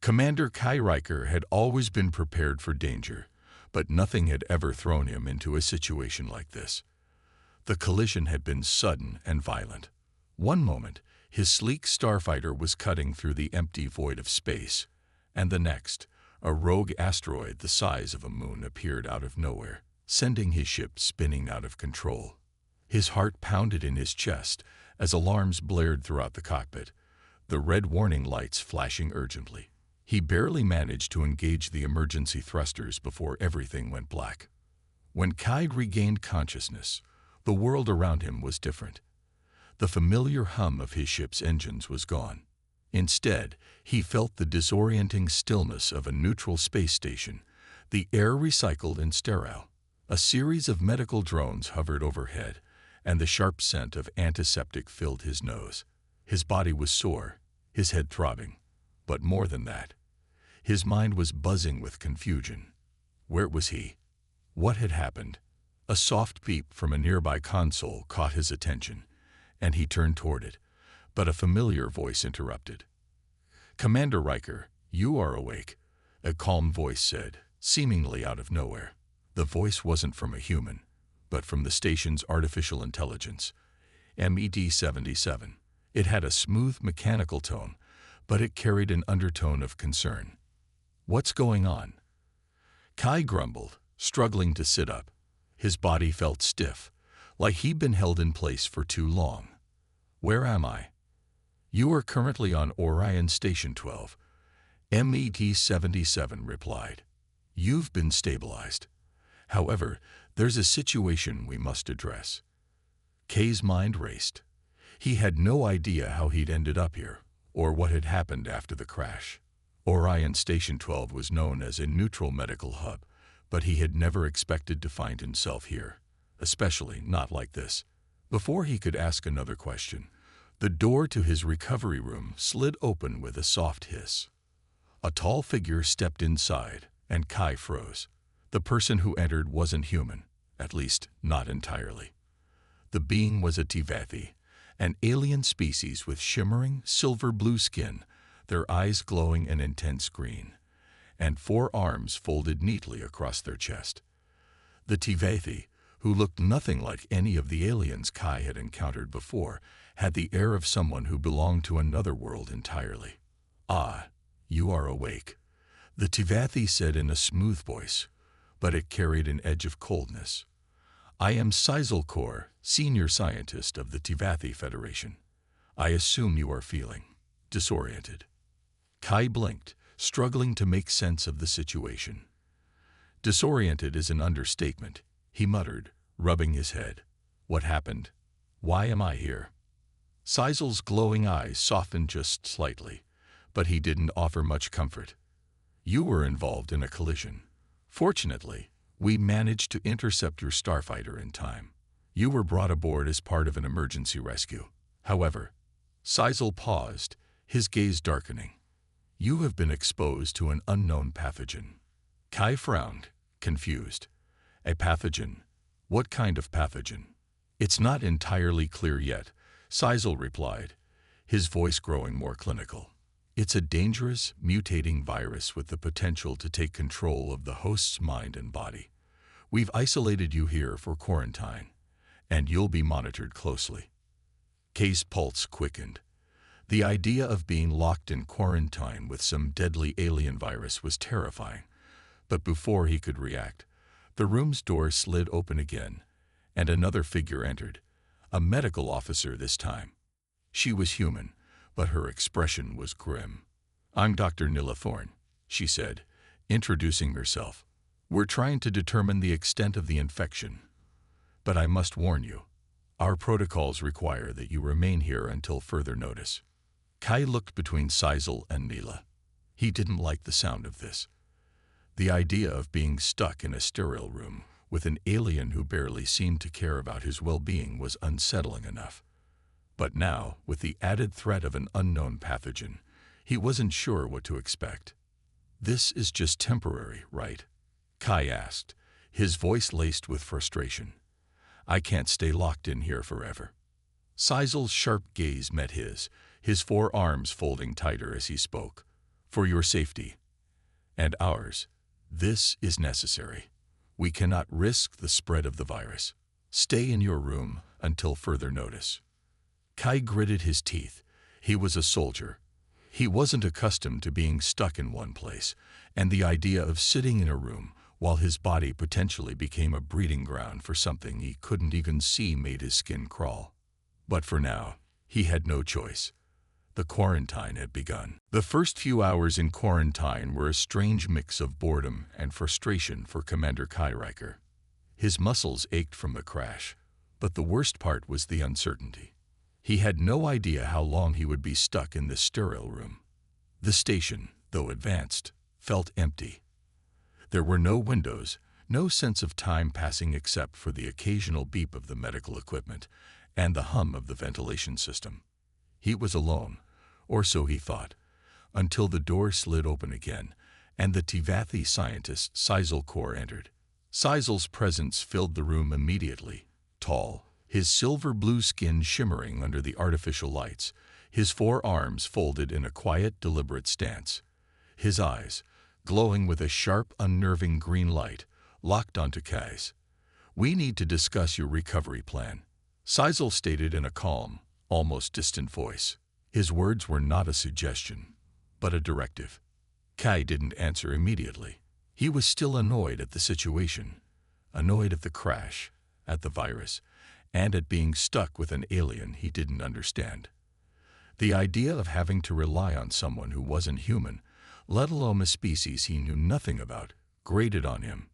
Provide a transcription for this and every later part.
Commander Kai Riker had always been prepared for danger, but nothing had ever thrown him into a situation like this. The collision had been sudden and violent. One moment, his sleek starfighter was cutting through the empty void of space, and the next, a rogue asteroid the size of a moon appeared out of nowhere, sending his ship spinning out of control. His heart pounded in his chest as alarms blared throughout the cockpit, the red warning lights flashing urgently. He barely managed to engage the emergency thrusters before everything went black. When Kai regained consciousness, the world around him was different. The familiar hum of his ship's engines was gone. Instead, he felt the disorienting stillness of a neutral space station, the air recycled and sterile. A series of medical drones hovered overhead, and the sharp scent of antiseptic filled his nose. His body was sore, his head throbbing. But more than that, his mind was buzzing with confusion. Where was he? What had happened? A soft beep from a nearby console caught his attention, and he turned toward it, but a familiar voice interrupted. "Commander Riker, you are awake," a calm voice said, seemingly out of nowhere. The voice wasn't from a human, but from the station's artificial intelligence, MED-77. It had a smooth mechanical tone, but it carried an undertone of concern. "What's going on?" Kai grumbled, struggling to sit up. His body felt stiff, like he'd been held in place for too long. "Where am I?" "You are currently on Orion Station 12, MED-77 replied. "You've been stabilized. However, there's a situation we must address." Kai's mind raced. He had no idea how he'd ended up here, or what had happened after the crash. Orion Station 12 was known as a neutral medical hub, but he had never expected to find himself here, especially not like this. Before he could ask another question, the door to his recovery room slid open with a soft hiss. A tall figure stepped inside, and Kai froze. The person who entered wasn't human, at least not entirely. The being was a Tivathi, an alien species with shimmering, silver-blue skin, their eyes glowing an intense green, and 4 arms folded neatly across their chest. The Tivathi, who looked nothing like any of the aliens Kai had encountered before, had the air of someone who belonged to another world entirely. "Ah, you are awake," the Tivathi said in a smooth voice, but it carried an edge of coldness. "I am Sisal Kor, senior scientist of the Tivathi Federation. I assume you are feeling disoriented." Kai blinked, struggling to make sense of the situation. "Disoriented is an understatement," he muttered, rubbing his head. "What happened? Why am I here?" Sisal's glowing eyes softened just slightly, but he didn't offer much comfort. "You were involved in a collision. Fortunately, we managed to intercept your starfighter in time. You were brought aboard as part of an emergency rescue. However," Sisal paused, his gaze darkening, "you have been exposed to an unknown pathogen." Kai frowned, confused. "A pathogen? What kind of pathogen?" "It's not entirely clear yet," Sisal replied, his voice growing more clinical. "It's a dangerous, mutating virus with the potential to take control of the host's mind and body. We've isolated you here for quarantine, and you'll be monitored closely." Kai's pulse quickened. The idea of being locked in quarantine with some deadly alien virus was terrifying, but before he could react, the room's door slid open again, and another figure entered, a medical officer this time. She was human, but her expression was grim. "I'm Dr. Nilla Thorne," she said, introducing herself. "We're trying to determine the extent of the infection, but I must warn you, our protocols require that you remain here until further notice." Kai looked between Sisal and Nilla. He didn't like the sound of this. The idea of being stuck in a sterile room with an alien who barely seemed to care about his well-being was unsettling enough. But now, with the added threat of an unknown pathogen, he wasn't sure what to expect. "This is just temporary, right?" Kai asked, his voice laced with frustration. "I can't stay locked in here forever." Sisal's sharp gaze met his 4 arms folding tighter as he spoke. For your safety and ours, this is necessary. We cannot risk the spread of the virus. Stay in your room until further notice." Kai gritted his teeth. He was a soldier. He wasn't accustomed to being stuck in one place, and the idea of sitting in a room while his body potentially became a breeding ground for something he couldn't even see made his skin crawl. But for now, he had no choice. The quarantine had begun. The first few hours in quarantine were a strange mix of boredom and frustration for Commander Kai Riker. His muscles ached from the crash, but the worst part was the uncertainty. He had no idea how long he would be stuck in this sterile room. The station, though advanced, felt empty. There were no windows, no sense of time passing except for the occasional beep of the medical equipment and the hum of the ventilation system. He was alone, or so he thought, until the door slid open again and the Tivathi scientist Sisal Kaur entered. Sisal's presence filled the room immediately. Tall, his silver-blue skin shimmering under the artificial lights, his forearms folded in a quiet, deliberate stance. His eyes, glowing with a sharp, unnerving green light, locked onto Kai's. "We need to discuss your recovery plan," Sisal stated in a calm, almost distant voice. His words were not a suggestion, but a directive. Kai didn't answer immediately. He was still annoyed at the situation, annoyed at the crash, at the virus, and at being stuck with an alien he didn't understand. The idea of having to rely on someone who wasn't human, let alone a species he knew nothing about, grated on him.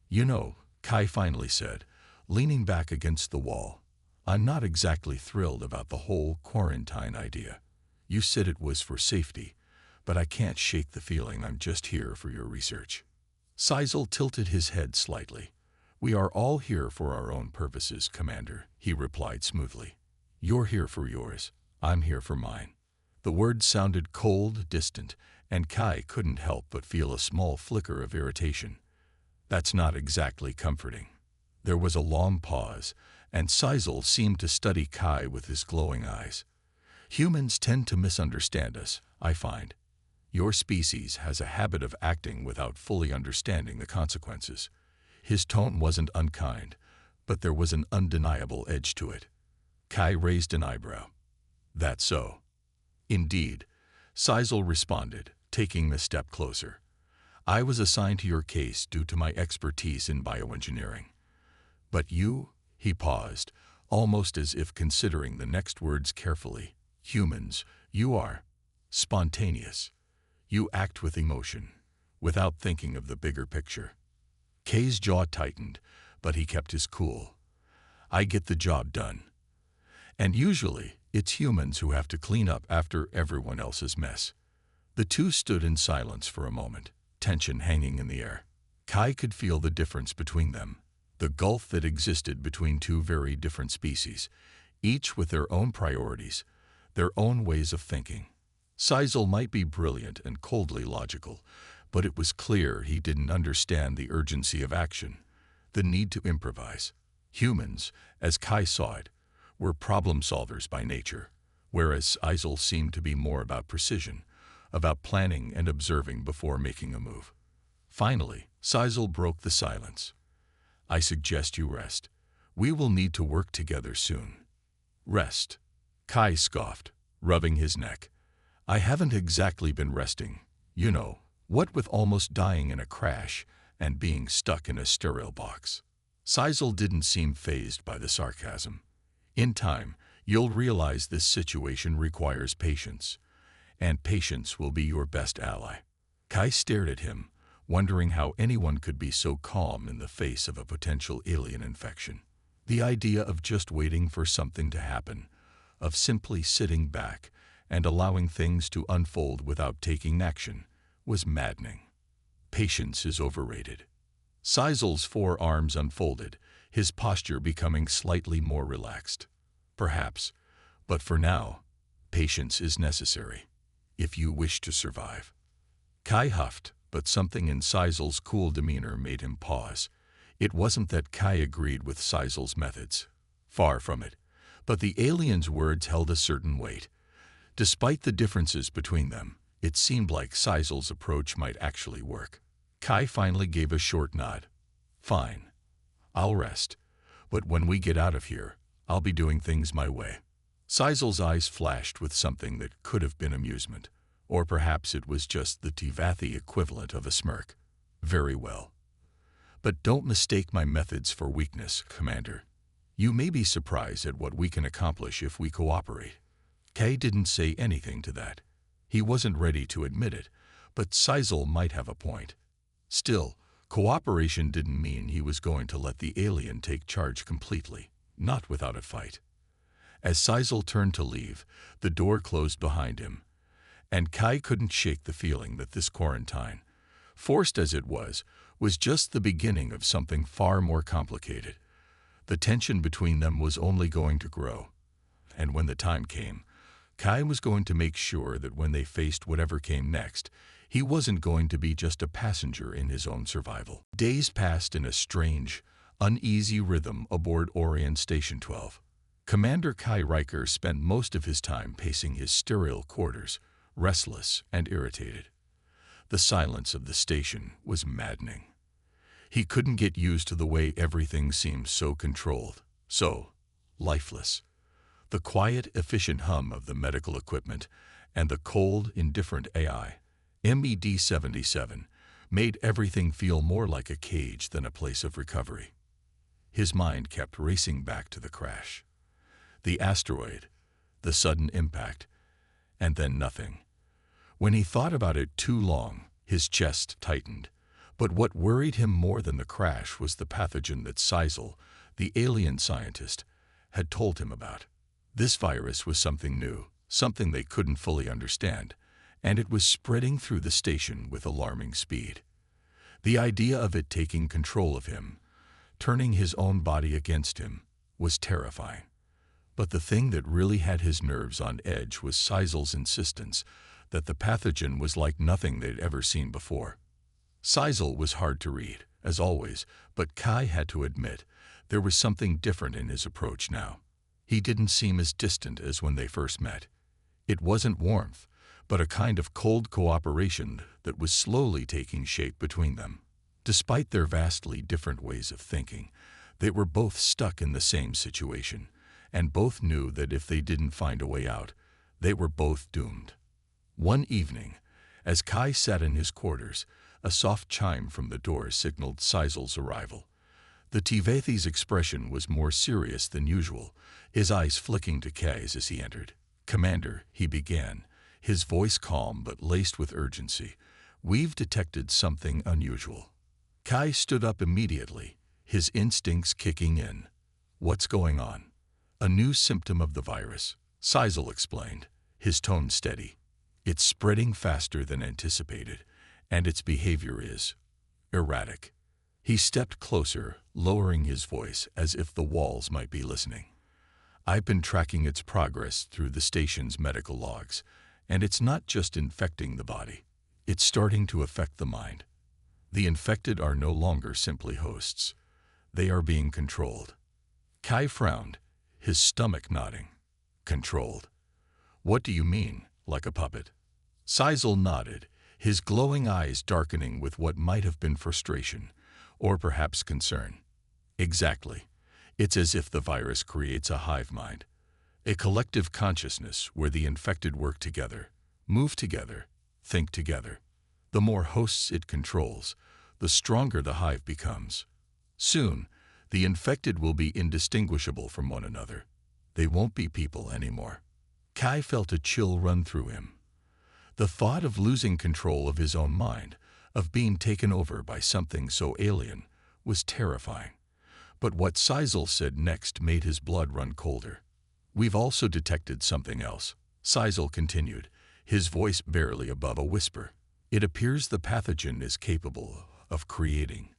"You know," Kai finally said, leaning back against the wall, "I'm not exactly thrilled about the whole quarantine idea. You said it was for safety, but I can't shake the feeling I'm just here for your research." Sisal tilted his head slightly. "We are all here for our own purposes, Commander," he replied smoothly. "You're here for yours. I'm here for mine." The words sounded cold, distant, and Kai couldn't help but feel a small flicker of irritation. That's not exactly comforting. There was a long pause, and Sisal seemed to study Kai with his glowing eyes. "Humans tend to misunderstand us, I find. Your species has a habit of acting without fully understanding the consequences." His tone wasn't unkind, but there was an undeniable edge to it. Kai raised an eyebrow. "That's so." "Indeed," Sisal responded, taking a step closer. "I was assigned to your case due to my expertise in bioengineering. But you," he paused, almost as if considering the next words carefully, "humans, you are spontaneous. You act with emotion, without thinking of the bigger picture." Kay's jaw tightened, but he kept his cool. "I get the job done. And usually, it's humans who have to clean up after everyone else's mess." The two stood in silence for a moment, tension hanging in the air. Kai could feel the difference between them, the gulf that existed between two very different species, each with their own priorities, their own ways of thinking. Sisal might be brilliant and coldly logical, but it was clear he didn't understand the urgency of action, the need to improvise. Humans, as Kai saw it, were problem solvers by nature, whereas Sisal seemed to be more about precision, about planning and observing before making a move. Finally, Sisal broke the silence. "I suggest you rest. We will need to work together soon." "Rest?" Kai scoffed, rubbing his neck. "I haven't exactly been resting. You know, what with almost dying in a crash and being stuck in a sterile box." Sisal didn't seem fazed by the sarcasm. "In time, you'll realize this situation requires patience, and patience will be your best ally." Kai stared at him, wondering how anyone could be so calm in the face of a potential alien infection. The idea of just waiting for something to happen, of simply sitting back and allowing things to unfold without taking action, was maddening. Patience is overrated. Sisal's forearms unfolded, his posture becoming slightly more relaxed. "Perhaps, but for now, patience is necessary, if you wish to survive." Kai huffed, but something in Sisal's cool demeanor made him pause. It wasn't that Kai agreed with Sisal's methods. Far from it. But the alien's words held a certain weight. Despite the differences between them, It seemed like Seizel's approach might actually work. Kai finally gave a short nod. Fine. I'll rest. But when we get out of here, I'll be doing things my way. Seizel's eyes flashed with something that could have been amusement. Or perhaps it was just the Tivathi equivalent of a smirk. Very well. But don't mistake my methods for weakness, Commander. You may be surprised at what we can accomplish if we cooperate. Kay didn't say anything to that. He wasn't ready to admit it, but Seizel might have a point. Still, cooperation didn't mean he was going to let the alien take charge completely, not without a fight. As Seizel turned to leave, the door closed behind him, and Kai couldn't shake the feeling that this quarantine, forced as it was just the beginning of something far more complicated. The tension between them was only going to grow, and when the time came, Kai was going to make sure that when they faced whatever came next, he wasn't going to be just a passenger in his own survival. Days passed in a strange, uneasy rhythm aboard Orion Station 12. Commander Kai Riker spent most of his time pacing his sterile quarters, restless and irritated. The silence of the station was maddening. He couldn't get used to the way everything seemed so controlled, so lifeless. The quiet, efficient hum of the medical equipment and the cold, indifferent AI, MED-77, made everything feel more like a cage than a place of recovery. His mind kept racing back to the crash. The asteroid, the sudden impact, and then nothing. When he thought about it too long, his chest tightened. But what worried him more than the crash was the pathogen that Seizel, the alien scientist, had told him about. This virus was something new, something they couldn't fully understand, and it was spreading through the station with alarming speed. The idea of it taking control of him, turning his own body against him, was terrifying. But the thing that really had his nerves on edge was Seizel's insistence that the pathogen was like nothing they'd ever seen before. Seizel was hard to read, as always, but Kai had to admit there was something different in his approach now. He didn't seem as distant as when they first met. It wasn't warmth, but a kind of cold cooperation that was slowly taking shape between them. Despite their vastly different ways of thinking, they were both stuck in the same situation, and both knew that if they didn't find a way out, they were both doomed. One evening, as Kai sat in his quarters, a soft chime from the door signaled Seizel's arrival. The Tivathi's expression was more serious than usual, his eyes flicking to Kai's as he entered. "Commander," he began, his voice calm but laced with urgency, "we've detected something unusual." Kai stood up immediately, his instincts kicking in. "What's going on?" "A new symptom of the virus," Seizel explained, his tone steady. "It's spreading faster than anticipated, and its behavior is erratic." He stepped closer, lowering his voice as if the walls might be listening. "I've been tracking its progress through the station's medical logs, and it's not just infecting the body. It's starting to affect the mind. The infected are no longer simply hosts. They are being controlled." Kai frowned, his stomach nodding. "Controlled? What do you mean, like a puppet?" Seizel nodded, his glowing eyes darkening with what might have been frustration, or perhaps concern. "Exactly. It's as if the virus creates a hive mind, a collective consciousness where the infected work together, move together, think together. The more hosts it controls, the stronger the hive becomes. Soon, the infected will be indistinguishable from one another. They won't be people anymore." Kai felt a chill run through him. The thought of losing control of his own mind, of being taken over by something so alien, was terrifying. But what Seizel said next made his blood run colder. "We've also detected something else," Seizel continued, his voice barely above a whisper. "It appears the pathogen is capable of creating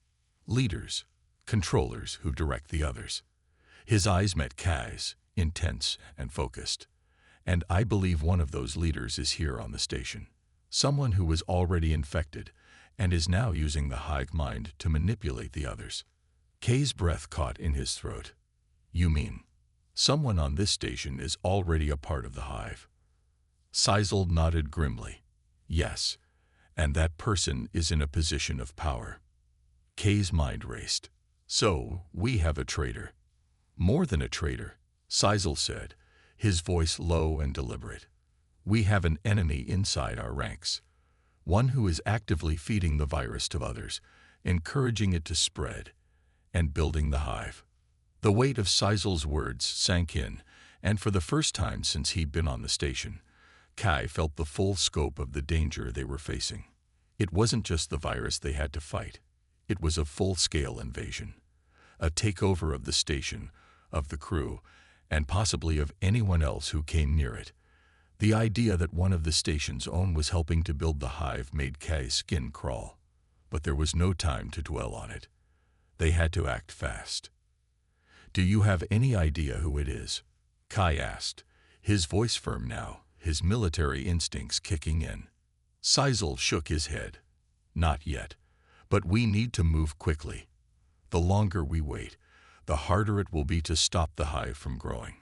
leaders, controllers who direct the others." His eyes met Kai's, intense and focused. "And I believe one of those leaders is here on the station. Someone who was already infected and is now using the hive mind to manipulate the others." Kay's breath caught in his throat. "You mean someone on this station is already a part of the hive?" Seizel nodded grimly. Yes, and that person is in a position of power. Kay's mind raced. So, we have a traitor. More than a traitor, Seisel said, his voice low and deliberate. We have an enemy inside our ranks. One who is actively feeding the virus to others, encouraging it to spread, and building the hive. The weight of Seisel's words sank in, and for the first time since he'd been on the station, Kai felt the full scope of the danger they were facing. It wasn't just the virus they had to fight. It was a full-scale invasion. A takeover of the station, of the crew, and possibly of anyone else who came near it. The idea that one of the station's own was helping to build the hive made Kai's skin crawl. But there was no time to dwell on it. They had to act fast. Do you have any idea who it is? Kai asked, his voice firm now, his military instincts kicking in. Seisel shook his head. Not yet. But we need to move quickly. The longer we wait, the harder it will be to stop the hive from growing.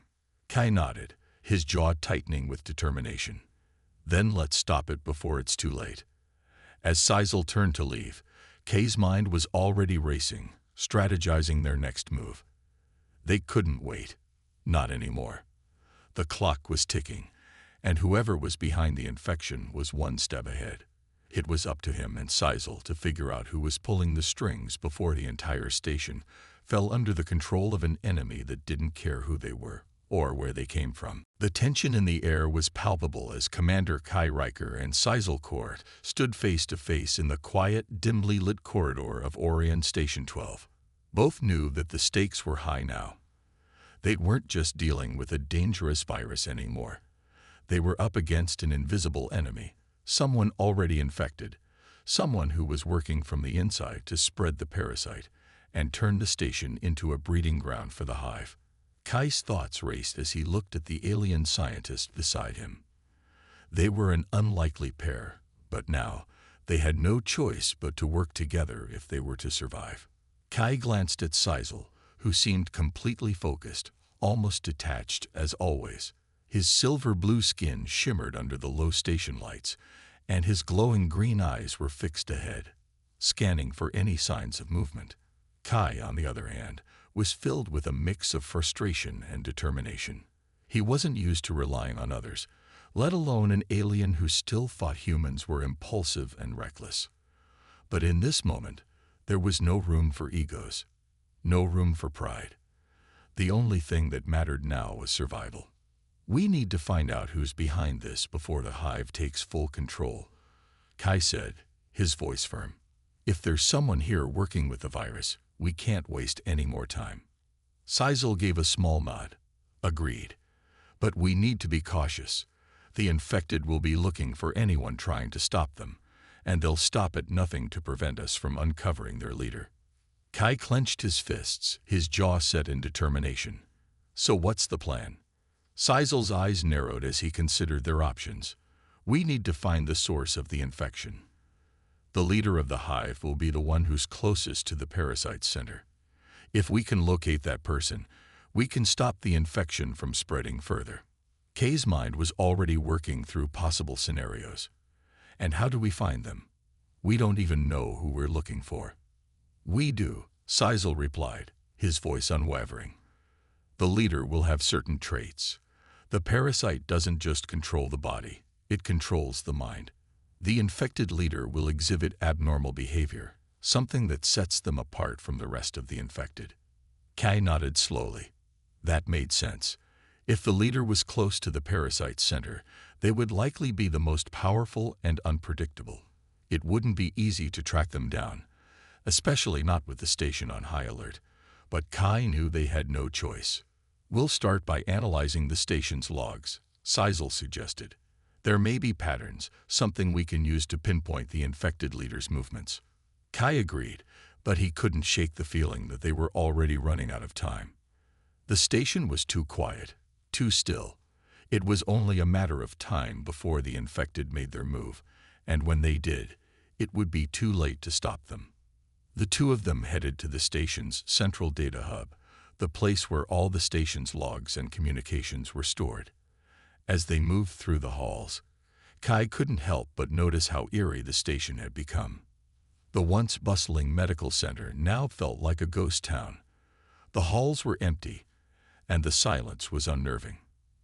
Kai nodded, his jaw tightening with determination. Then let's stop it before it's too late. As Seisel turned to leave, Kai's mind was already racing, strategizing their next move. They couldn't wait. Not anymore. The clock was ticking, and whoever was behind the infection was one step ahead. It was up to him and Seisel to figure out who was pulling the strings before the entire station fell under the control of an enemy that didn't care who they were or where they came from. The tension in the air was palpable as Commander Kai Riker and Seisel Court stood face to face in the quiet, dimly lit corridor of Orion Station 12. Both knew that the stakes were high now. They weren't just dealing with a dangerous virus anymore. They were up against an invisible enemy, someone already infected, someone who was working from the inside to spread the parasite and turn the station into a breeding ground for the hive. Kai's thoughts raced as he looked at the alien scientist beside him. They were an unlikely pair, but now they had no choice but to work together if they were to survive. Kai glanced at Seisel, who seemed completely focused, almost detached as always. His silver-blue skin shimmered under the low station lights, and his glowing green eyes were fixed ahead, scanning for any signs of movement. Kai, on the other hand, was filled with a mix of frustration and determination. He wasn't used to relying on others, let alone an alien who still thought humans were impulsive and reckless. But in this moment, there was no room for egos, no room for pride. The only thing that mattered now was survival. We need to find out who's behind this before the hive takes full control, Kai said, his voice firm. If there's someone here working with the virus, we can't waste any more time. Seisel gave a small nod. Agreed. But we need to be cautious. The infected will be looking for anyone trying to stop them, and they'll stop at nothing to prevent us from uncovering their leader. Kai clenched his fists, his jaw set in determination. So what's the plan? Seisel's eyes narrowed as he considered their options. We need to find the source of the infection. The leader of the hive will be the one who's closest to the parasite's center. If we can locate that person, we can stop the infection from spreading further. Kay's mind was already working through possible scenarios. And how do we find them? We don't even know who we're looking for. We do, Seisel replied, his voice unwavering. The leader will have certain traits. The parasite doesn't just control the body, it controls the mind. The infected leader will exhibit abnormal behavior, something that sets them apart from the rest of the infected. Kai nodded slowly. That made sense. If the leader was close to the parasite's center, they would likely be the most powerful and unpredictable. It wouldn't be easy to track them down, especially not with the station on high alert. But Kai knew they had no choice. We'll start by analyzing the station's logs, Seisel suggested. There may be patterns, something we can use to pinpoint the infected leader's movements. Kai agreed, but he couldn't shake the feeling that they were already running out of time. The station was too quiet, too still. It was only a matter of time before the infected made their move, and when they did, it would be too late to stop them. The two of them headed to the station's central data hub, the place where all the station's logs and communications were stored. As they moved through the halls, Kai couldn't help but notice how eerie the station had become. The once bustling medical center now felt like a ghost town. The halls were empty, and the silence was unnerving.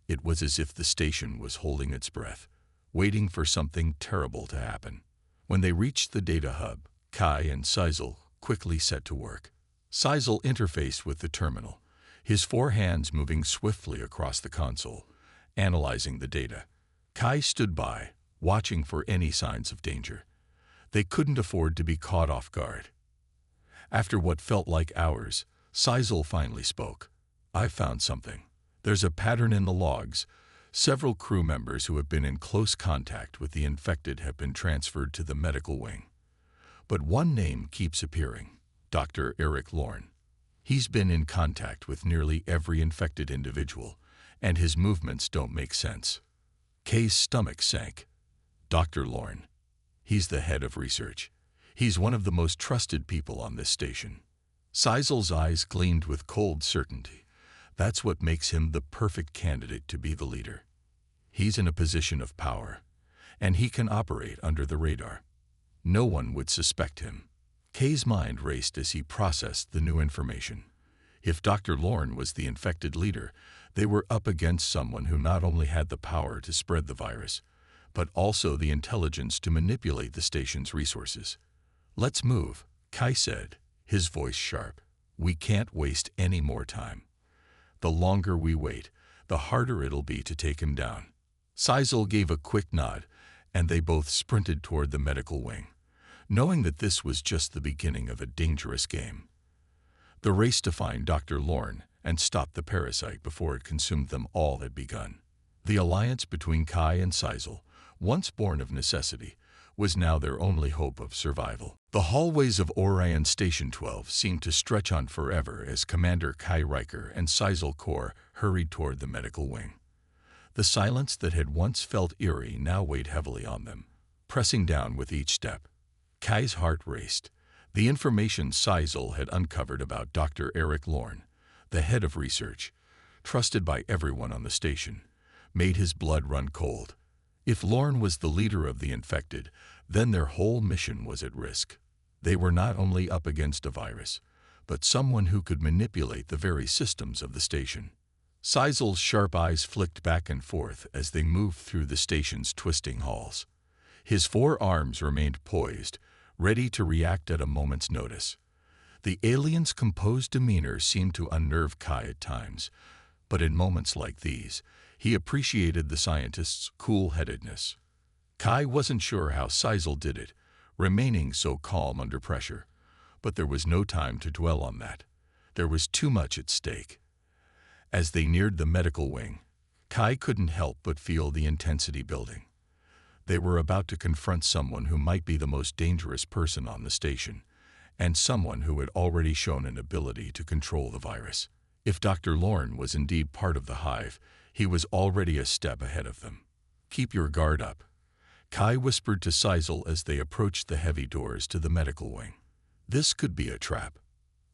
It was as if the station was holding its breath, waiting for something terrible to happen. When they reached the data hub, Kai and Seisel quickly set to work. Seisel interfaced with the terminal, his 4 hands moving swiftly across the console, analyzing the data. Kai stood by, watching for any signs of danger. They couldn't afford to be caught off guard. After what felt like hours, Seisel finally spoke. "I found something. There's a pattern in the logs. Several crew members who have been in close contact with the infected have been transferred to the medical wing. But one name keeps appearing, Dr. Eric Lorne. He's been in contact with nearly every infected individual, and his movements don't make sense." Kay's stomach sank. "Dr. Lorne. He's the head of research. He's one of the most trusted people on this station." Seisel's eyes gleamed with cold certainty. That's what makes him the perfect candidate to be the leader. He's in a position of power, and he can operate under the radar. No one would suspect him. Kay's mind raced as he processed the new information. If Dr. Lorne was the infected leader, they were up against someone who not only had the power to spread the virus, but also the intelligence to manipulate the station's resources. "Let's move," Kai said, his voice sharp. "We can't waste any more time. The longer we wait, the harder it'll be to take him down." Seisel gave a quick nod, and they both sprinted toward the medical wing, knowing that this was just the beginning of a dangerous game. The race to find Dr. Lorne and stop the parasite before it consumed them all had begun. The alliance between Kai and Seisel, once born of necessity, was now their only hope of survival. The hallways of Orion Station 12 seemed to stretch on forever as Commander Kai Riker and Seisel Kor hurried toward the medical wing. The silence that had once felt eerie now weighed heavily on them, pressing down with each step. Kai's heart raced. The information Seisel had uncovered about Dr. Eric Lorne, the head of research, trusted by everyone on the station, made his blood run cold. If Lorne was the leader of the infected, then their whole mission was at risk. They were not only up against a virus, but someone who could manipulate the very systems of the station. Seisel's sharp eyes flicked back and forth as they moved through the station's twisting halls. His 4 arms remained poised, ready to react at a moment's notice. The alien's composed demeanor seemed to unnerve Kai at times, but in moments like these, he appreciated the scientist's cool-headedness. Kai wasn't sure how Seisel did it, remaining so calm under pressure, but there was no time to dwell on that. There was too much at stake. As they neared the medical wing, Kai couldn't help but feel the intensity building. They were about to confront someone who might be the most dangerous person on the station, and someone who had already shown an ability to control the virus. If Dr. Lorne was indeed part of the hive, he was already a step ahead of them. "Keep your guard up," Kai whispered to Seisel as they approached the heavy doors to the medical wing. "This could be a trap."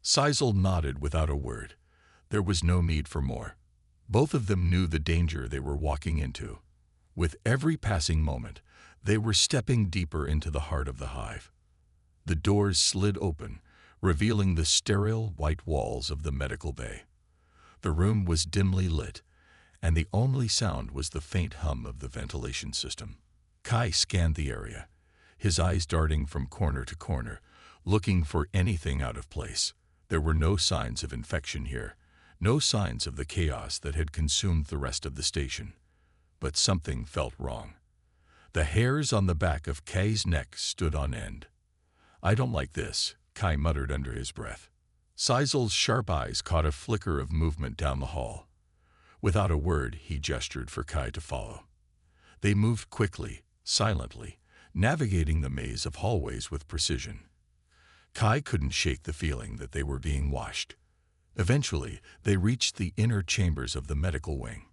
Seisel nodded without a word. There was no need for more. Both of them knew the danger they were walking into. With every passing moment, they were stepping deeper into the heart of the hive. The doors slid open, revealing the sterile white walls of the medical bay. The room was dimly lit, and the only sound was the faint hum of the ventilation system. Kai scanned the area, his eyes darting from corner to corner, looking for anything out of place. There were no signs of infection here, no signs of the chaos that had consumed the rest of the station. But something felt wrong. The hairs on the back of Kai's neck stood on end. "I don't like this," Kai muttered under his breath. Seisel's sharp eyes caught a flicker of movement down the hall. Without a word, he gestured for Kai to follow. They moved quickly, silently, navigating the maze of hallways with precision. Kai couldn't shake the feeling that they were being watched. Eventually, they reached the inner chambers of the medical wing.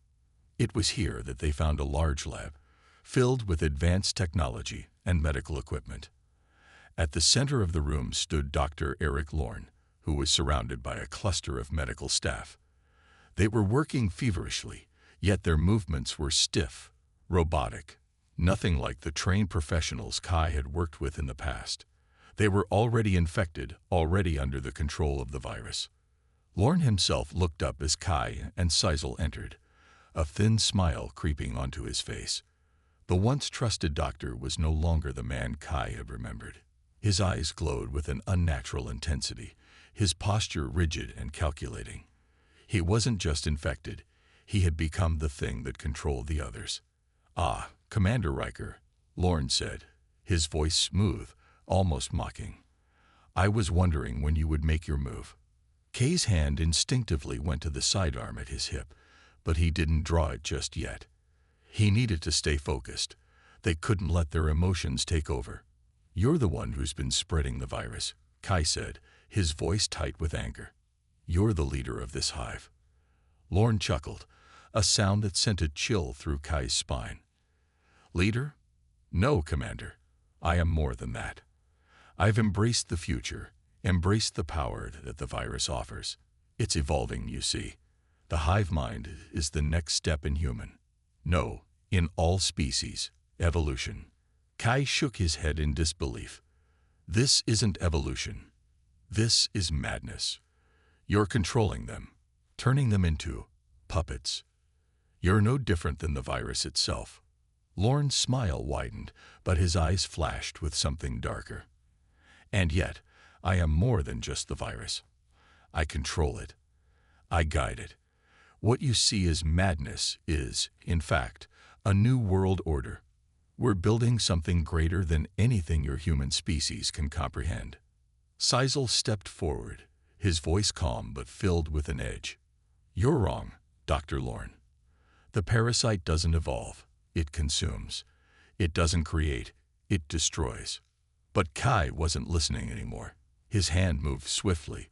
It was here that they found a large lab, filled with advanced technology and medical equipment. At the center of the room stood Dr. Eric Lorne, who was surrounded by a cluster of medical staff. They were working feverishly, yet their movements were stiff, robotic, Nothing like the trained professionals Kai had worked with in the past. They were already infected, already under the control of the virus. Lorne himself looked up as Kai and Sisal entered, a thin smile creeping onto his face. The once trusted doctor was no longer the man Kai had remembered. His eyes glowed with an unnatural intensity, his posture rigid and calculating. He wasn't just infected, he had become the thing that controlled the others. "Ah, Commander Riker," Lorne said, his voice smooth, almost mocking. "I was wondering when you would make your move." Kay's hand instinctively went to the sidearm at his hip, but he didn't draw it just yet. He needed to stay focused. They couldn't let their emotions take over. "You're the one who's been spreading the virus," Kai said, his voice tight with anger. "You're the leader of this hive." Lorne chuckled, a sound that sent a chill through Kai's spine. "Leader? No, Commander. I am more than that. I've embraced the future, embraced the power that the virus offers. It's evolving, you see. The hive mind is the next step in human. No, in all species, evolution." Kai shook his head in disbelief. "This isn't evolution. This is madness. You're controlling them, turning them into puppets. You're no different than the virus itself." Lorne's smile widened, but his eyes flashed with something darker. "And yet, I am more than just the virus. I control it. I guide it. What you see as madness is, in fact, a new world order. We're building something greater than anything your human species can comprehend." Sisal stepped forward, his voice calm but filled with an edge. "You're wrong, Dr. Lorne. The parasite doesn't evolve, it consumes. It doesn't create, it destroys." But Kai wasn't listening anymore. His hand moved swiftly,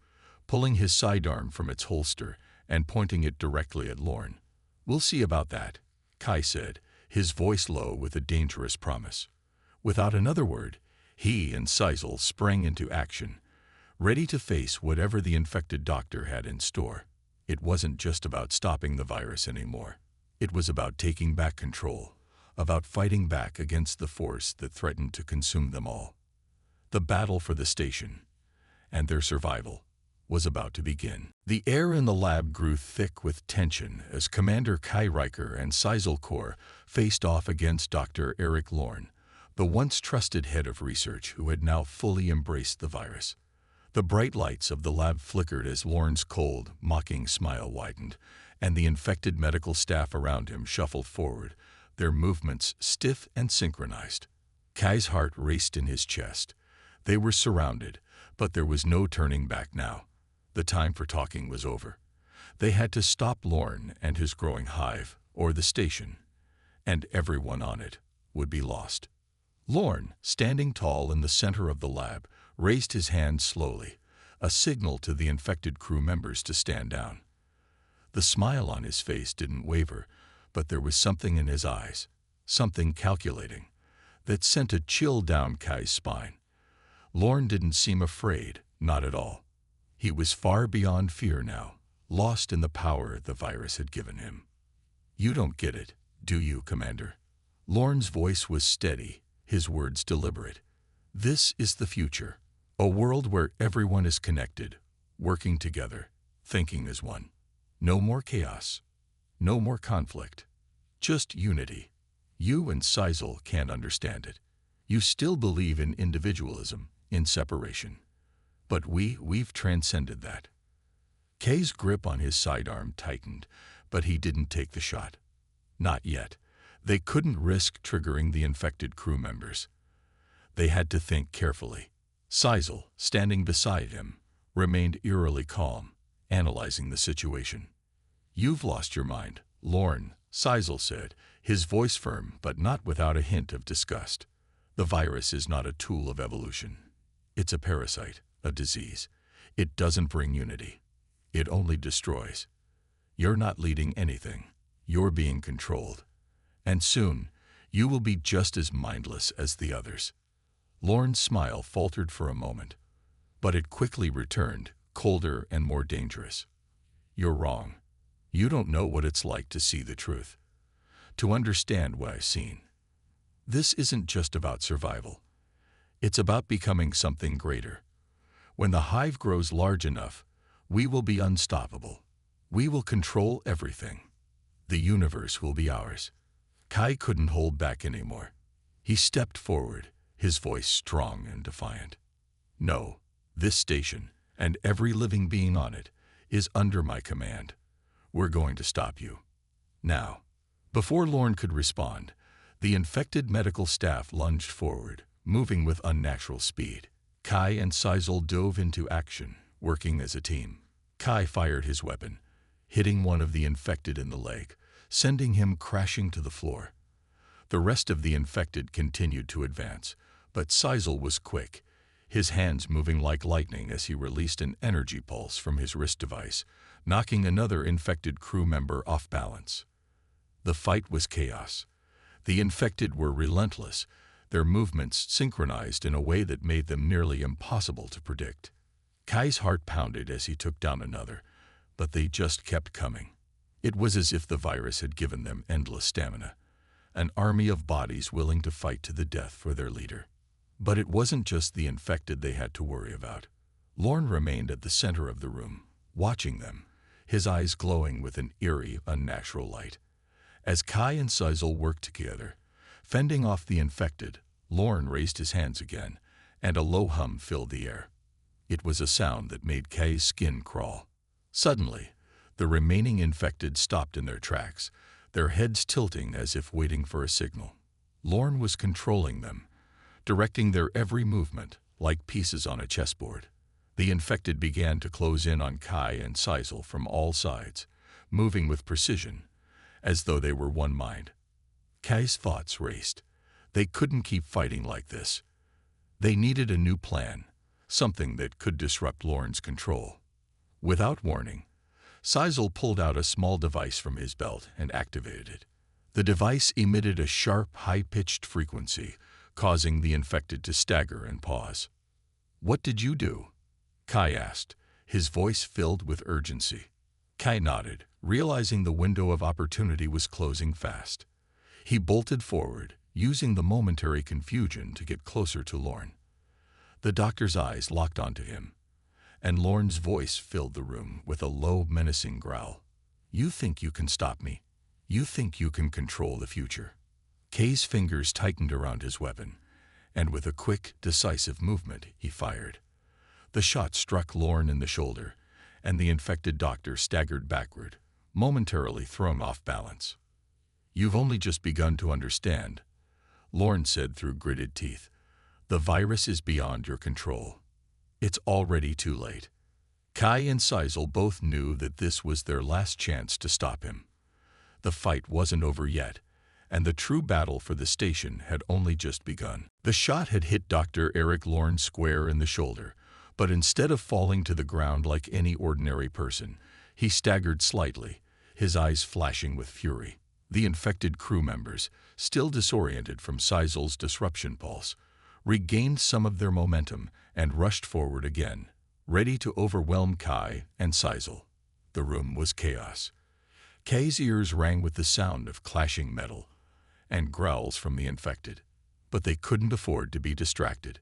pulling his sidearm from its holster and pointing it directly at Lorne. "We'll see about that," Kai said, his voice low with a dangerous promise. Without another word, he and Sisal sprang into action, ready to face whatever the infected doctor had in store. It wasn't just about stopping the virus anymore. It was about taking back control, about fighting back against the force that threatened to consume them all. The battle for the station, and their survival, was about to begin. The air in the lab grew thick with tension as Commander Kai Riker and Sisal Kor faced off against Dr. Eric Lorne, the once trusted head of research who had now fully embraced the virus. The bright lights of the lab flickered as Lorne's cold, mocking smile widened, and the infected medical staff around him shuffled forward, their movements stiff and synchronized. Kai's heart raced in his chest. They were surrounded, but there was no turning back now. The time for talking was over. They had to stop Lorne and his growing hive, or the station, and everyone on it would be lost. Lorne, standing tall in the center of the lab, raised his hand slowly, a signal to the infected crew members to stand down. The smile on his face didn't waver, but there was something in his eyes, something calculating, that sent a chill down Kai's spine. Lorne didn't seem afraid, not at all. He was far beyond fear now, lost in the power the virus had given him. "You don't get it, do you, Commander?" Lorne's voice was steady, his words deliberate. "This is the future, a world where everyone is connected, working together, thinking as one. No more chaos, no more conflict, just unity. You and Sisal can't understand it. You still believe in individualism, in separation. But we've transcended that." Kay's grip on his sidearm tightened, but he didn't take the shot. Not yet. They couldn't risk triggering the infected crew members. They had to think carefully. Sisal, standing beside him, remained eerily calm, analyzing the situation. "You've lost your mind, Lorne," Sisal said, his voice firm but not without a hint of disgust. "The virus is not a tool of evolution. It's a parasite, a disease. It doesn't bring unity. It only destroys. You're not leading anything. You're being controlled. And soon, you will be just as mindless as the others." Lorne's smile faltered for a moment, but it quickly returned, colder and more dangerous. "You're wrong. You don't know what it's like to see the truth, to understand what I've seen. This isn't just about survival. It's about becoming something greater. When the hive grows large enough, we will be unstoppable. We will control everything. The universe will be ours. Kai couldn't hold back anymore. He stepped forward, his voice strong and defiant. No, this station, and every living being on it, is under my command. We're going to stop you. Now. Before Lorne could respond, the infected medical staff lunged forward, moving with unnatural speed. Kai and Sisal dove into action, working as a team. Kai fired his weapon, hitting one of the infected in the leg, sending him crashing to the floor. The rest of the infected continued to advance, but Sisal was quick, his hands moving like lightning as he released an energy pulse from his wrist device, knocking another infected crew member off balance. The fight was chaos. The infected were relentless, their movements synchronized in a way that made them nearly impossible to predict. Kai's heart pounded as he took down another, but they just kept coming. It was as if the virus had given them endless stamina, an army of bodies willing to fight to the death for their leader. But it wasn't just the infected they had to worry about. Lorne remained at the center of the room, watching them, his eyes glowing with an eerie, unnatural light. As Kai and Sisal worked together, fending off the infected, Lorne raised his hands again, and a low hum filled the air. It was a sound that made Kai's skin crawl. Suddenly, the remaining infected stopped in their tracks, their heads tilting as if waiting for a signal. Lorne was controlling them, directing their every movement, like pieces on a chessboard. The infected began to close in on Kai and Sisal from all sides, moving with precision, as though they were one mind. Kai's thoughts raced. They couldn't keep fighting like this. They needed a new plan, something that could disrupt Lorne's control. Without warning, Sisal pulled out a small device from his belt and activated it. The device emitted a sharp, high-pitched frequency, causing the infected to stagger and pause. "What did you do?" Kai asked, his voice filled with urgency. Kai nodded, realizing the window of opportunity was closing fast. He bolted forward, using the momentary confusion to get closer to Lorne. The doctor's eyes locked onto him, and Lorne's voice filled the room with a low, menacing growl. "You think you can stop me? You think you can control the future?" Kai's fingers tightened around his weapon, and with a quick, decisive movement, he fired. The shot struck Lorne in the shoulder, and the infected doctor staggered backward, momentarily thrown off balance. "You've only just begun to understand," Lorne said through gritted teeth. "The virus is beyond your control. It's already too late." Kai and Sisal both knew that this was their last chance to stop him. The fight wasn't over yet, and the true battle for the station had only just begun. The shot had hit Dr. Eric Lorne square in the shoulder, but instead of falling to the ground like any ordinary person, he staggered slightly, his eyes flashing with fury. The infected crew members, still disoriented from Sisal's disruption pulse, regained some of their momentum and rushed forward again, ready to overwhelm Kai and Sisal. The room was chaos. Kai's ears rang with the sound of clashing metal and growls from the infected, but they couldn't afford to be distracted.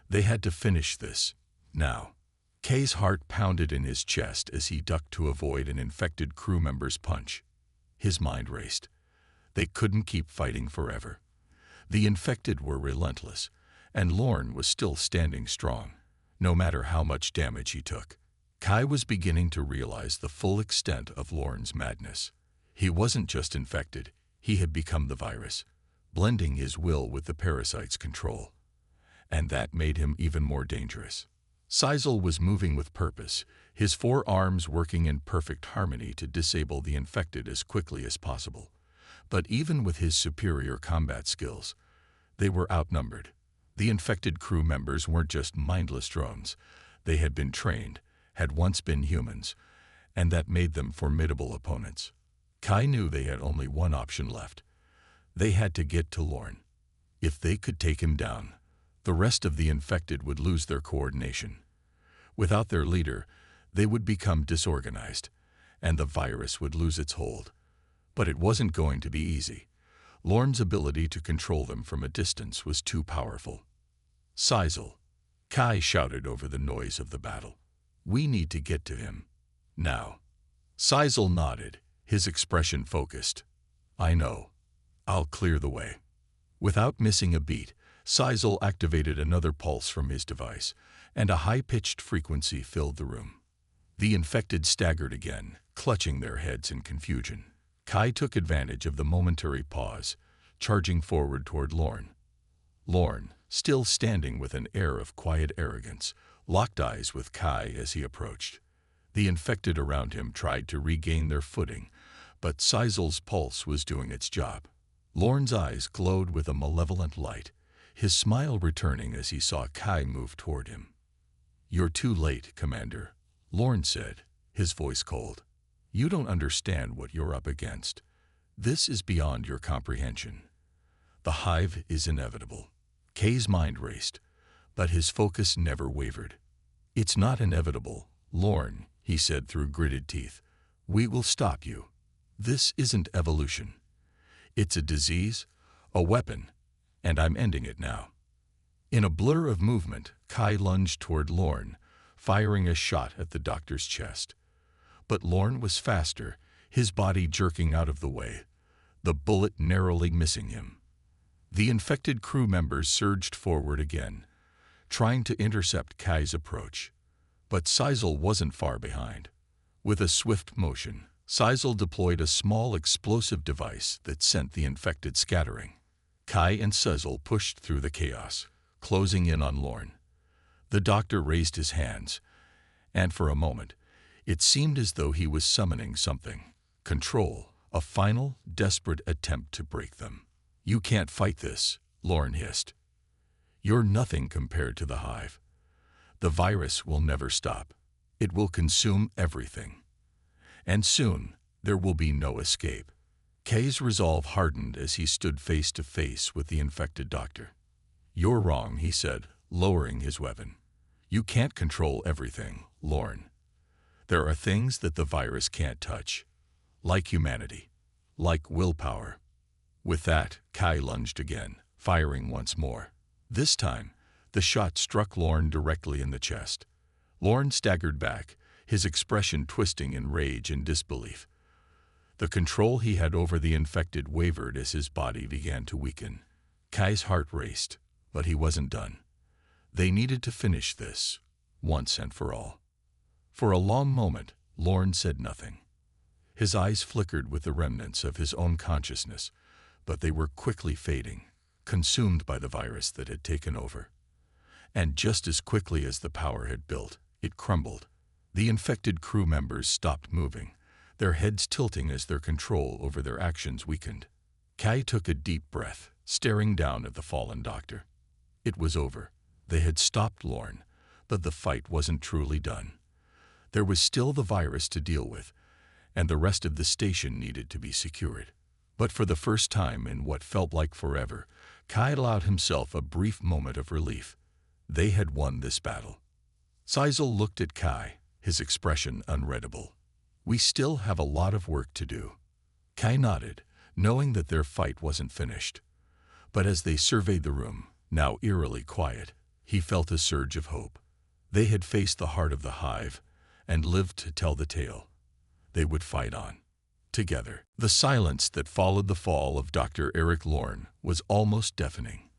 They had to finish this, now. Kai's heart pounded in his chest as he ducked to avoid an infected crew member's punch. His mind raced. They couldn't keep fighting forever. The infected were relentless, and Lorne was still standing strong, no matter how much damage he took. Kai was beginning to realize the full extent of Lorne's madness. He wasn't just infected, he had become the virus, blending his will with the parasite's control. And that made him even more dangerous. Sisal was moving with purpose, his 4 arms working in perfect harmony to disable the infected as quickly as possible. But even with his superior combat skills, they were outnumbered. The infected crew members weren't just mindless drones. They had been trained, had once been humans, and that made them formidable opponents. Kai knew they had only one option left. They had to get to Lorne. If they could take him down, the rest of the infected would lose their coordination. Without their leader, they would become disorganized, and the virus would lose its hold. But it wasn't going to be easy. Lorne's ability to control them from a distance was too powerful. "Sizel," Kai shouted over the noise of the battle. "We need to get to him. Now." Sizel nodded, his expression focused. "I know. I'll clear the way." Without missing a beat, Sizel activated another pulse from his device, and a high-pitched frequency filled the room. The infected staggered again, clutching their heads in confusion. Kai took advantage of the momentary pause, charging forward toward Lorne. Lorne, still standing with an air of quiet arrogance, locked eyes with Kai as he approached. The infected around him tried to regain their footing, but Sizel's pulse was doing its job. Lorne's eyes glowed with a malevolent light, his smile returning as he saw Kai move toward him. "You're too late, Commander," Lorne said, his voice cold. "You don't understand what you're up against. This is beyond your comprehension. The hive is inevitable." Kay's mind raced, but his focus never wavered. "It's not inevitable, Lorne," he said through gritted teeth. "We will stop you. This isn't evolution. It's a disease, a weapon, and I'm ending it now." In a blur of movement, Kai lunged toward Lorne, firing a shot at the doctor's chest. But Lorne was faster, his body jerking out of the way, the bullet narrowly missing him. The infected crew members surged forward again, trying to intercept Kai's approach. But Sizel wasn't far behind. With a swift motion, Sizel deployed a small explosive device that sent the infected scattering. Kai and Sizel pushed through the chaos, closing in on Lorne. The doctor raised his hands, and for a moment, it seemed as though he was summoning something. Control, a final, desperate attempt to break them. "You can't fight this," Lorne hissed. "You're nothing compared to the hive. The virus will never stop. It will consume everything. And soon, there will be no escape." Kay's resolve hardened as he stood face to face with the infected doctor. "You're wrong," he said, lowering his weapon. "You can't control everything, Lorne. There are things that the virus can't touch, like humanity, like willpower." With that, Kai lunged again, firing once more. This time, the shot struck Lorne directly in the chest. Lorne staggered back, his expression twisting in rage and disbelief. The control he had over the infected wavered as his body began to weaken. Kai's heart raced, but he wasn't done. They needed to finish this, once and for all. For a long moment, Lorne said nothing. His eyes flickered with the remnants of his own consciousness, but they were quickly fading, consumed by the virus that had taken over. And just as quickly as the power had built, it crumbled. The infected crew members stopped moving, their heads tilting as their control over their actions weakened. Kai took a deep breath, staring down at the fallen doctor. It was over. They had stopped Lorne, but the fight wasn't truly done. There was still the virus to deal with, and the rest of the station needed to be secured. But for the first time in what felt like forever, Kai allowed himself a brief moment of relief. They had won this battle. Sizel looked at Kai, his expression unreadable. "We still have a lot of work to do." Kai nodded, knowing that their fight wasn't finished. But as they surveyed the room, now eerily quiet, he felt a surge of hope. They had faced the heart of the hive and lived to tell the tale. They would fight on, together. The silence that followed the fall of Dr. Eric Lorne was almost deafening.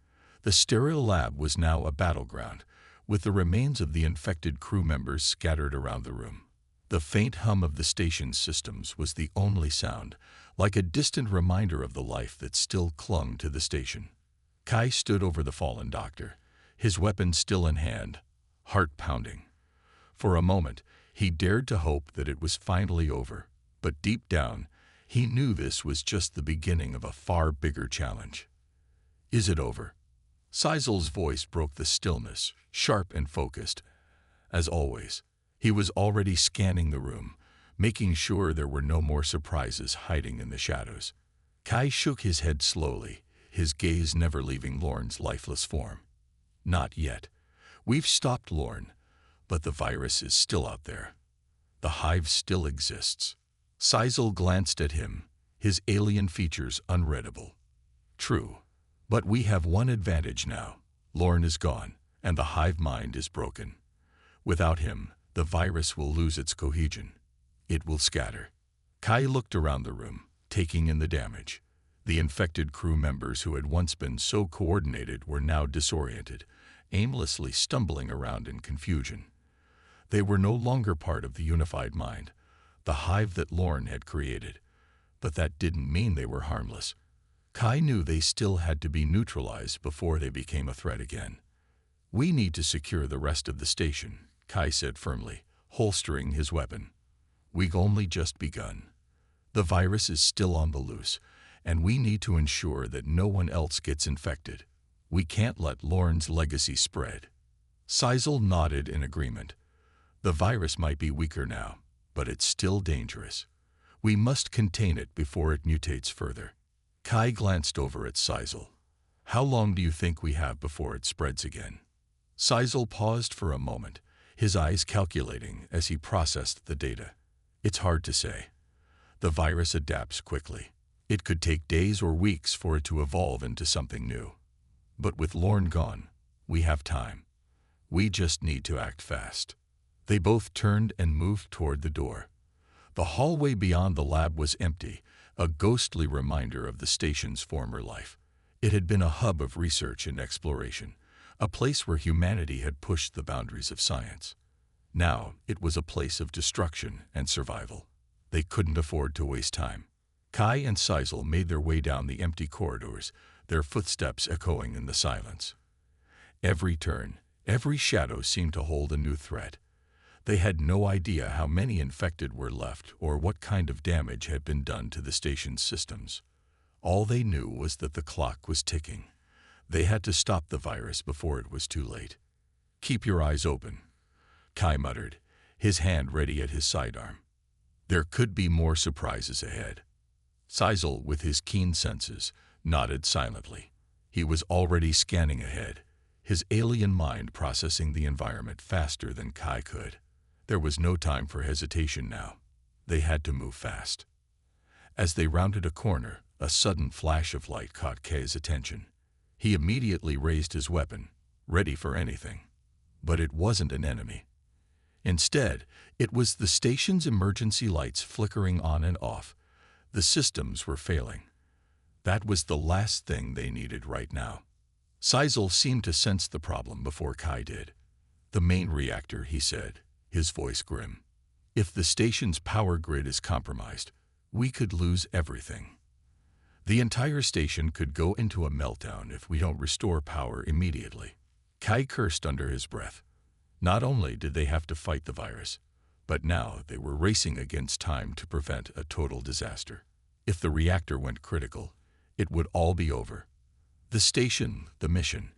The sterile lab was now a battleground, with the remains of the infected crew members scattered around the room. The faint hum of the station's systems was the only sound, like a distant reminder of the life that still clung to the station. Kai stood over the fallen doctor, his weapon still in hand, heart pounding. For a moment, he dared to hope that it was finally over, but deep down, he knew this was just the beginning of a far bigger challenge. "Is it over?" Sizel's voice broke the stillness, sharp and focused. As always, he was already scanning the room, making sure there were no more surprises hiding in the shadows. Kai shook his head slowly, his gaze never leaving Lorne's lifeless form. "Not yet. We've stopped Lorne, but the virus is still out there. The hive still exists." Sizel glanced at him, his alien features unreadable. True. But we have one advantage now. Lorne is gone, and the hive mind is broken. Without him, the virus will lose its cohesion. It will scatter. Kai looked around the room, taking in the damage. The infected crew members who had once been so coordinated were now disoriented, aimlessly stumbling around in confusion. They were no longer part of the unified mind, the hive that Lorne had created. But that didn't mean they were harmless. Kai knew they still had to be neutralized before they became a threat again. "We need to secure the rest of the station," Kai said firmly, holstering his weapon. "We've only just begun. The virus is still on the loose, and we need to ensure that no one else gets infected. We can't let Lorne's legacy spread." Sisal nodded in agreement. The virus might be weaker now, but it's still dangerous. We must contain it before it mutates further. Kai glanced over at Sisal. "How long do you think we have before it spreads again?" Sisal paused for a moment, his eyes calculating as he processed the data. "It's hard to say. The virus adapts quickly. It could take days or weeks for it to evolve into something new. But with Lorne gone, we have time. We just need to act fast." They both turned and moved toward the door. The hallway beyond the lab was empty, a ghostly reminder of the station's former life. It had been a hub of research and exploration, a place where humanity had pushed the boundaries of science. Now it was a place of destruction and survival. They couldn't afford to waste time. Kai and Sisal made their way down the empty corridors, their footsteps echoing in the silence. Every turn, every shadow seemed to hold a new threat. They had no idea how many infected were left or what kind of damage had been done to the station's systems. All they knew was that the clock was ticking. They had to stop the virus before it was too late. "Keep your eyes open," Kai muttered, his hand ready at his sidearm. There could be more surprises ahead. Sisal, with his keen senses, nodded silently. He was already scanning ahead, his alien mind processing the environment faster than Kai could. There was no time for hesitation now. They had to move fast. As they rounded a corner, a sudden flash of light caught Kai's attention. He immediately raised his weapon, ready for anything. But it wasn't an enemy. Instead, it was the station's emergency lights flickering on and off. The systems were failing. That was the last thing they needed right now. Sisal seemed to sense the problem before Kai did. "The main reactor," he said, his voice grim. "If the station's power grid is compromised, we could lose everything. The entire station could go into a meltdown if we don't restore power immediately." Kai cursed under his breath. Not only did they have to fight the virus, but now they were racing against time to prevent a total disaster. If the reactor went critical, it would all be over. The station, the mission,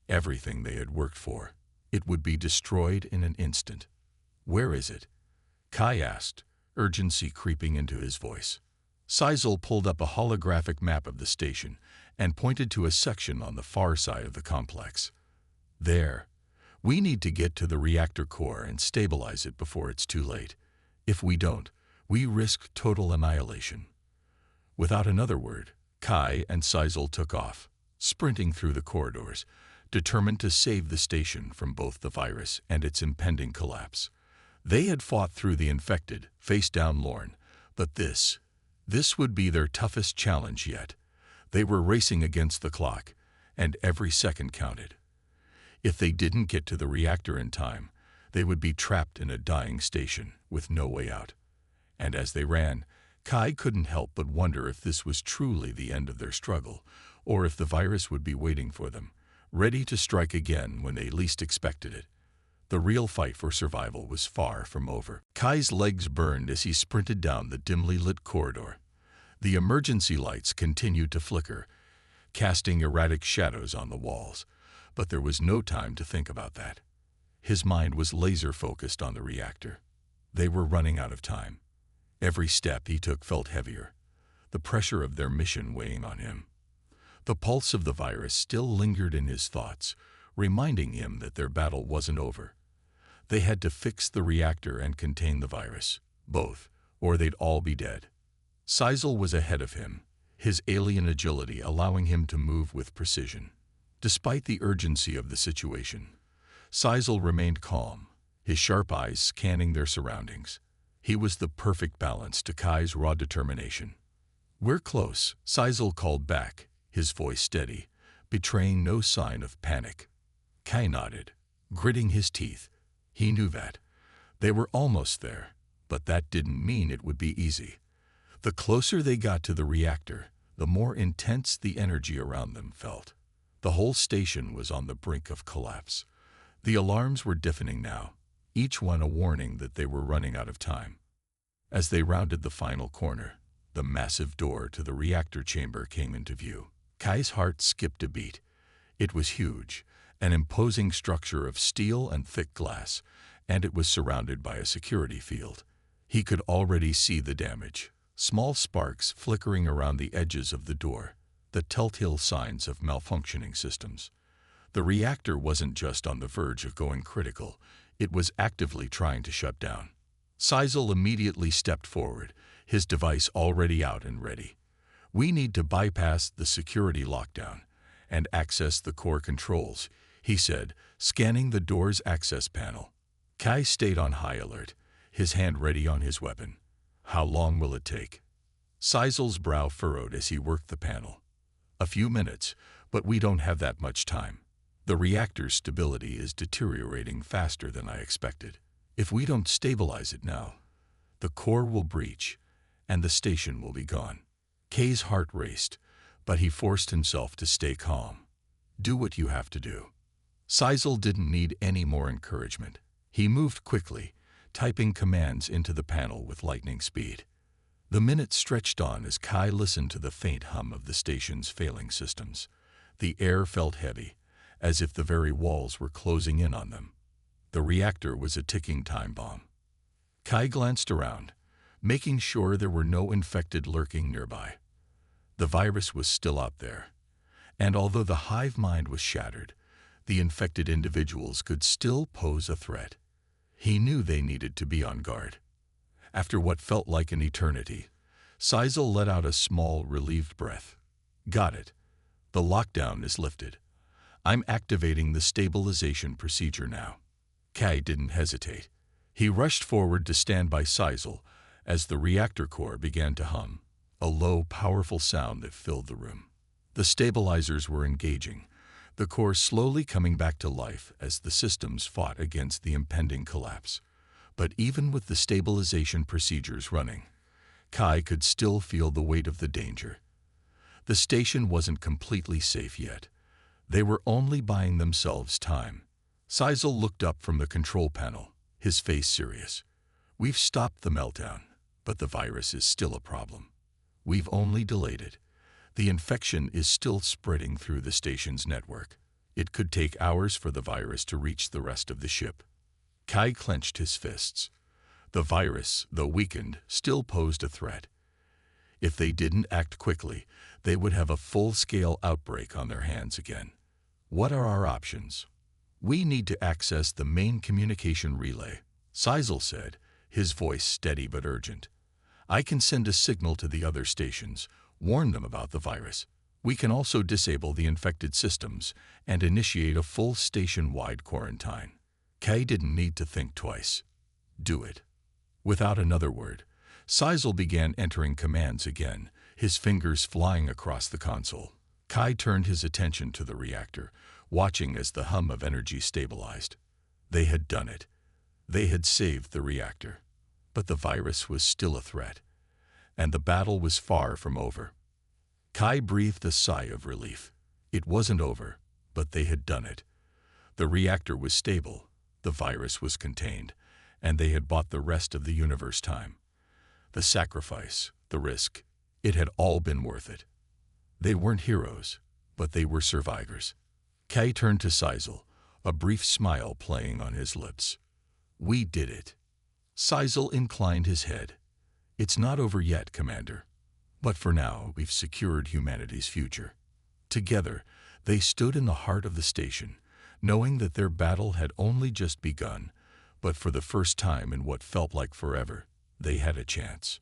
everything they had worked for, it would be destroyed in an instant. "Where is it?" Kai asked, urgency creeping into his voice. Sisal pulled up a holographic map of the station and pointed to a section on the far side of the complex. "There. We need to get to the reactor core and stabilize it before it's too late. If we don't, we risk total annihilation." Without another word, Kai and Sisal took off, sprinting through the corridors, determined to save the station from both the virus and its impending collapse. They had fought through the infected, faced down Lorne, but this would be their toughest challenge yet. They were racing against the clock, and every second counted. If they didn't get to the reactor in time, they would be trapped in a dying station with no way out. And as they ran, Kai couldn't help but wonder if this was truly the end of their struggle, or if the virus would be waiting for them, ready to strike again when they least expected it. The real fight for survival was far from over. Kai's legs burned as he sprinted down the dimly lit corridor. The emergency lights continued to flicker, casting erratic shadows on the walls, but there was no time to think about that. His mind was laser-focused on the reactor. They were running out of time. Every step he took felt heavier, the pressure of their mission weighing on him. The pulse of the virus still lingered in his thoughts, reminding him that their battle wasn't over. They had to fix the reactor and contain the virus, both, or they'd all be dead. Sisal was ahead of him, his alien agility allowing him to move with precision. Despite the urgency of the situation, Sisal remained calm, his sharp eyes scanning their surroundings. He was the perfect balance to Kai's raw determination. "We're close," Sisal called back, his voice steady, betraying no sign of panic. Kai nodded, gritting his teeth. He knew that. They were almost there, but that didn't mean it would be easy. The closer they got to the reactor, the more intense the energy around them felt. The whole station was on the brink of collapse. The alarms were deafening now, each one a warning that they were running out of time. As they rounded the final corner, the massive door to the reactor chamber came into view. Kai's heart skipped a beat. It was huge, an imposing structure of steel and thick glass, and it was surrounded by a security field. He could already see the damage, small sparks flickering around the edges of the door, the telltale signs of malfunctioning systems. The reactor wasn't just on the verge of going critical, it was actively trying to shut down. Sisal immediately stepped forward, his device already out and ready. "We need to bypass the security lockdown and access the core controls," he said, scanning the door's access panel. Kai stayed on high alert, his hand ready on his weapon. "How long will it take?" Sisal's brow furrowed as he worked the panel. "A few minutes, but we don't have that much time. The reactor's stability is deteriorating faster than I expected. If we don't stabilize it now, the core will breach, and the station will be gone." Kai's heart raced, but he forced himself to stay calm. "Do what you have to do." Sisal didn't need any more encouragement. He moved quickly, typing commands into the panel with lightning speed. The minutes stretched on as Kai listened to the faint hum of the station's failing systems. The air felt heavy, as if the very walls were closing in on them. The reactor was a ticking time bomb. Kai glanced around, making sure there were no infected lurking nearby. The virus was still out there, and although the hive mind was shattered, the infected individuals could still pose a threat. He knew they needed to be on guard. After what felt like an eternity, Sisal let out a small, relieved breath. "Got it. The lockdown is lifted. I'm activating the stabilization procedure now." Kai didn't hesitate. He rushed forward to stand by Sisal as the reactor core began to hum, a low, powerful sound that filled the room. The stabilizers were engaging, the core slowly coming back to life as the systems fought against the impending collapse. But even with the stabilization procedures running, Kai could still feel the weight of the danger. The station wasn't completely safe yet. They were only buying themselves time. Sisal looked up from the control panel, his face serious. "We've stopped the meltdown, but the virus is still a problem. We've only delayed it. The infection is still spreading through the station's network. It could take hours for the virus to reach the rest of the ship." Kai clenched his fists. The virus, though weakened, still posed a threat. If they didn't act quickly, they would have a full-scale outbreak on their hands again. "What are our options?" "We need to access the main communication relay," Sisal said, his voice steady but urgent. "I can send a signal to the other stations, warn them about the virus. We can also disable the infected systems and initiate a full station-wide quarantine." Kai didn't need to think twice. "Do it." Without another word, Sisal began entering commands again, his fingers flying across the console. Kai turned his attention to the reactor, watching as the hum of energy stabilized. They had done it. They had saved the reactor. But the virus was still a threat, and the battle was far from over. Kai breathed a sigh of relief. It wasn't over, but they had done it. The reactor was stable, the virus was contained, and they had bought the rest of the universe time. The sacrifice, the risk, it had all been worth it. They weren't heroes, but they were survivors. Kai turned to Sisal, a brief smile playing on his lips. "We did it." Sisal inclined his head. "It's not over yet, Commander. But for now, we've secured humanity's future." Together, they stood in the heart of the station, knowing that their battle had only just begun, but for the first time in what felt like forever, they had a chance.